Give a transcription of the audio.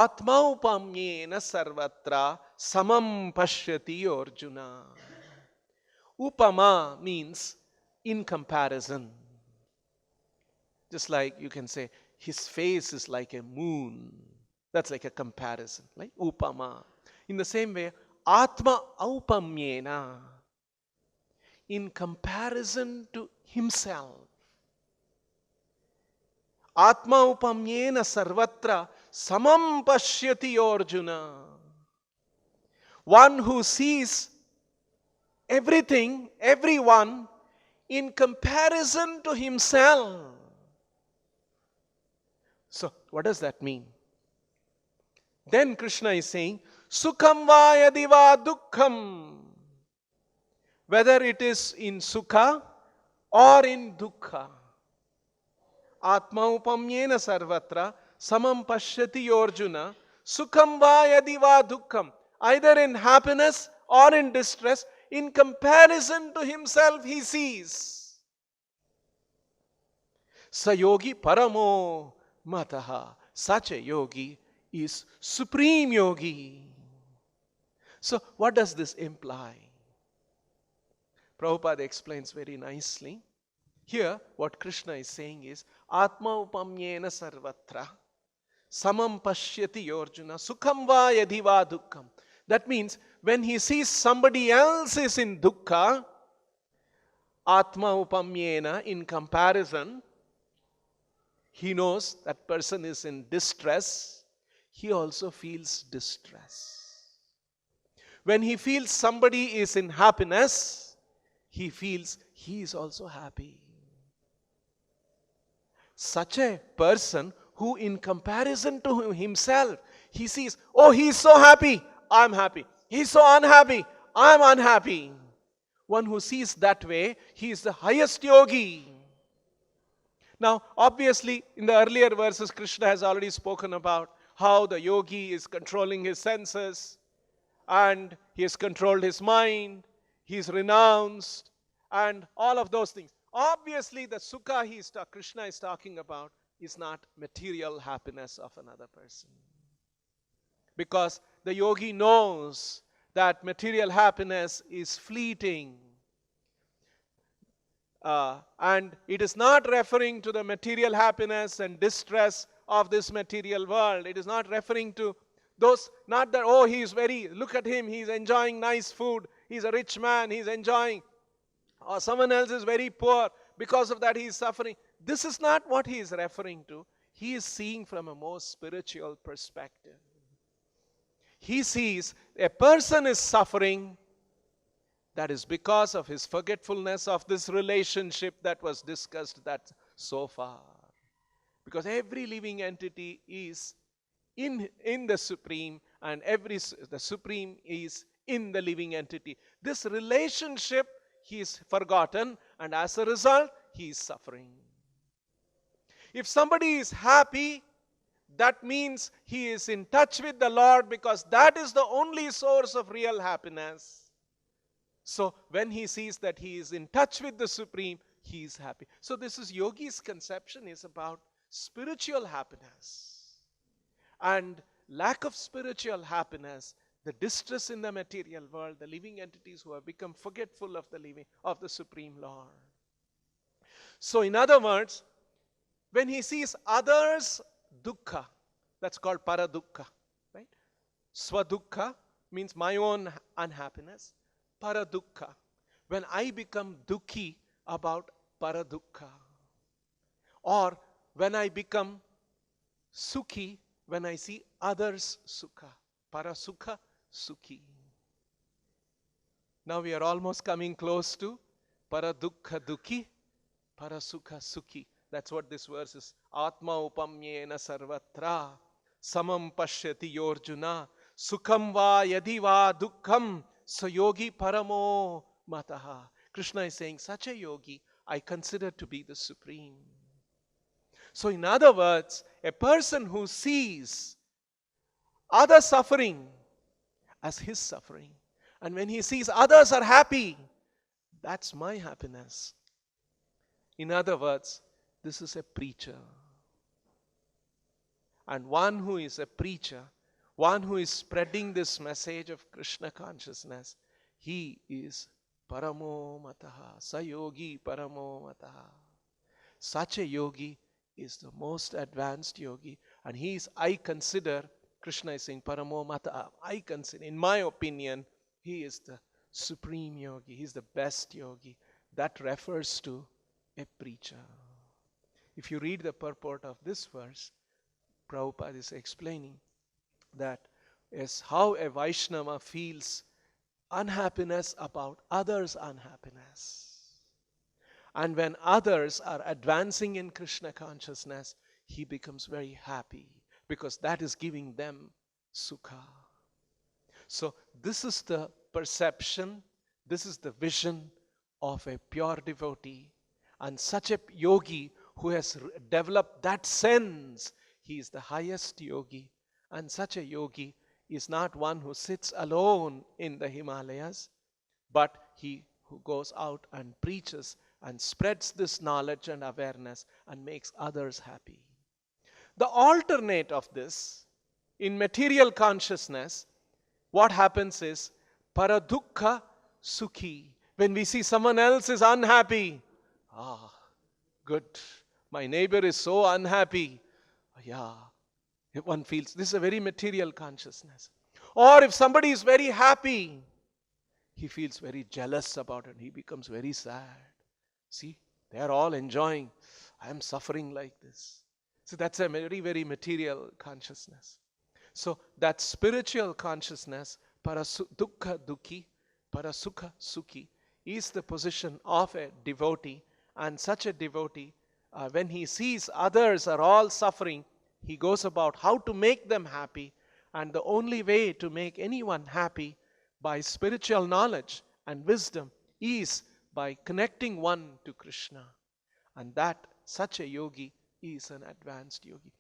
Atmaupamyena sarvatra samam pashyati Arjuna. Upama means in comparison. Just like you can say, his face is like a moon. That's like a comparison, like upama. In the same way, atma aupamyena, in comparison to himself. Atma upamyena sarvatra samam pashyati Arjuna. One who sees everything, everyone, in comparison to himself. So, what does that mean? Then Krishna is saying, Sukham va yadi va dukkham. Whether it is in sukha or in dukkha. Atma upamyena sarvatra samam pashyati Arjuna. Sukham va yadi va dukkham. Either in happiness or in distress, in comparison to himself he sees. Sa yogi paramo mataha. Such a yogi is supreme yogi. So what does this imply? Prabhupada explains very nicely. Here what Krishna is saying is Atma upamyena sarvatra samam pashyati Arjuna sukham va yadhi va dukkham. That means when he sees somebody else is in dukkha, Atma upamyena, in comparison, he knows that person is in distress, he also feels distress. When he feels somebody is in happiness, he feels he is also happy. Such a person who in comparison to himself, he sees, oh, he is so happy, I am happy. He is so unhappy, I am unhappy. One who sees that way, he is the highest yogi. Now, obviously, in the earlier verses, Krishna has already spoken about how the yogi is controlling his senses and he has controlled his mind, he is renounced, and all of those things. Obviously, the sukha Krishna is talking about is not material happiness of another person. Because the yogi knows that material happiness is fleeting. And it is not referring to the material happiness and distress of this material world. It is not referring to those, not that, oh, he is look at him, he is enjoying nice food, he is a rich man, he is enjoying. Or someone else is very poor, because of that he is suffering. This is not what he is referring to. He is seeing from a more spiritual perspective. He sees a person is suffering. That is because of his forgetfulness of this relationship that was discussed so far. Because every living entity is in the Supreme, and the Supreme is in the living entity. This relationship he is forgotten, and as a result, he is suffering. If somebody is happy, that means he is in touch with the Lord, because that is the only source of real happiness. So when he sees that he is in touch with the Supreme, he is happy. So this is Yogi's conception is about spiritual happiness. And lack of spiritual happiness, the distress in the material world, the living entities who have become forgetful of the Supreme Lord. So in other words, when he sees others' dukkha, that's called paradukha, right? Swadukha means my own unhappiness. Paradukha, when I become dukhi about paradukha. Or when I become sukhi, when I see others' sukha. Parasukha, sukhi. Now we are almost coming close to paradukha dukhi, parasukha sukhi. That's what this verse is. Atma upamyena sarvatra samam pashyati Arjuna sukham va yadi va dukkham so yogi paramo mataha. Krishna is saying, such a yogi I consider to be the Supreme. So in other words, a person who sees other suffering as his suffering, and when he sees others are happy, that's my happiness. In other words, this is a preacher. and one who is a preacher, one who is spreading this message of Krishna consciousness, he is Paramo Mataha, Sayogi Paramo Mataha. Such a yogi is the most advanced yogi, and he is, I consider, Krishna is saying Paramo Mataha, I consider, in my opinion, he is the supreme yogi, he is the best yogi. That refers to a preacher. If you read the purport of this verse, Prabhupada is explaining that is how a Vaishnava feels unhappiness about others' unhappiness. And when others are advancing in Krishna consciousness, he becomes very happy because that is giving them sukha. So this is the perception, this is the vision of a pure devotee. And such a yogi who has developed that sense, he is the highest yogi. And such a yogi is not one who sits alone in the Himalayas, but he who goes out and preaches and spreads this knowledge and awareness and makes others happy. The alternate of this, in material consciousness, what happens is paradukha sukhi. When we see someone else is unhappy, good, my neighbor is so unhappy. Yeah, one feels this is a very material consciousness. Or if somebody is very happy, he feels very jealous about it. He becomes very sad. See, they are all enjoying. I am suffering like this. So that's a very, very material consciousness. So that spiritual consciousness, paradukha dukhi, parasukha sukhi, is the position of a devotee. And such a devotee, when he sees others are all suffering, he goes about how to make them happy. And the only way to make anyone happy by spiritual knowledge and wisdom is by connecting one to Krishna. And that such a yogi is an advanced yogi.